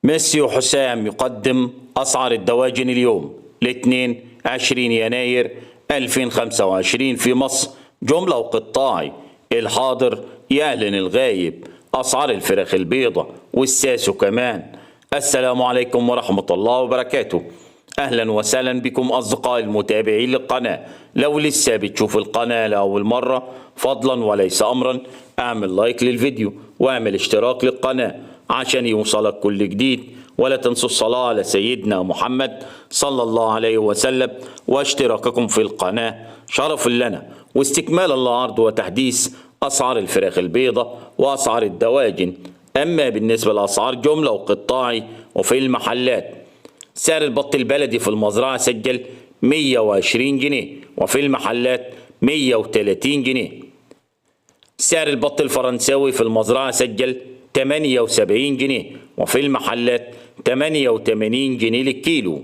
ميسيو حسام يقدم أسعار الدواجن اليوم لاثنين 20 يناير 2025 في مصر جملة وقطاعي. الحاضر يعلن الغايب. أسعار الفراخ البيضة والساسو كمان. السلام عليكم ورحمة الله وبركاته. أهلا وسهلا بكم أصدقائي المتابعين للقناة. لو لسه بتشوف القناة لأول مرة فضلا وليس أمرا اعمل لايك للفيديو واعمل اشتراك للقناة عشان يوصلك كل جديد، ولا تنسوا الصلاة على سيدنا محمد صلى الله عليه وسلم واشتراككم في القناة شرف لنا. واستكمالا لعرض وتحديث أسعار الفراخ البيضة وأسعار الدواجن. أما بالنسبة لأسعار جملة وقطاعي وفي المحلات، سعر البط البلدي في المزرعة سجل 120 جنيه وفي المحلات 130 جنيه. سعر البط الفرنساوي في المزرعة سجل 78 جنيه وفي المحلات 88 جنيه للكيلو.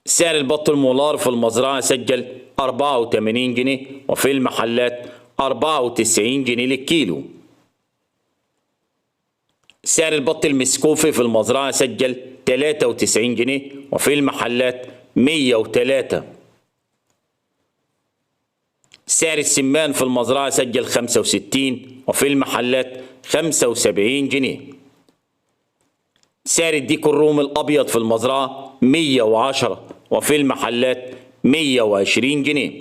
سعر البط المولار في المزرعة سجل 84 جنيه وفي المحلات 94 جنيه للكيلو. سعر البط المسكوفي في المزرعة سجل 93 جنيه وفي المحلات 103. سعر السمان في المزرعة سجل 65 وفي المحلات 75 جنيه. سعر الديك الرومي الأبيض في المزرعة 110 وفي المحلات 120 جنيه.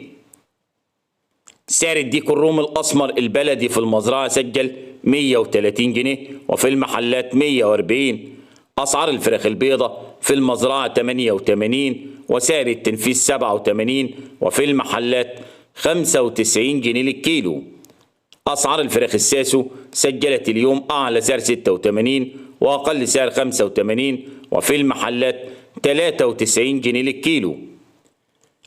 سعر الديك الرومي الأسمر البلدي في المزرعة سجل 130 جنيه وفي المحلات 140. أسعار الفراخ البيضة في المزرعة 88 وسعر التنفيذ 87 وفي المحلات 95 جنيه للكيلو. أسعار الفراخ الساسو سجلت اليوم أعلى سعر 86 وأقل سعر 85 وفي المحلات 93 جنيه للكيلو.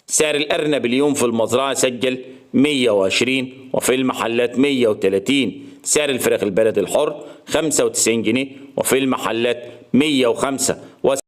سعر الأرنب اليوم في المزرعة سجل 120 وفي المحلات 130. سعر الفراخ البلد الحر 95 جنيه وفي المحلات 105.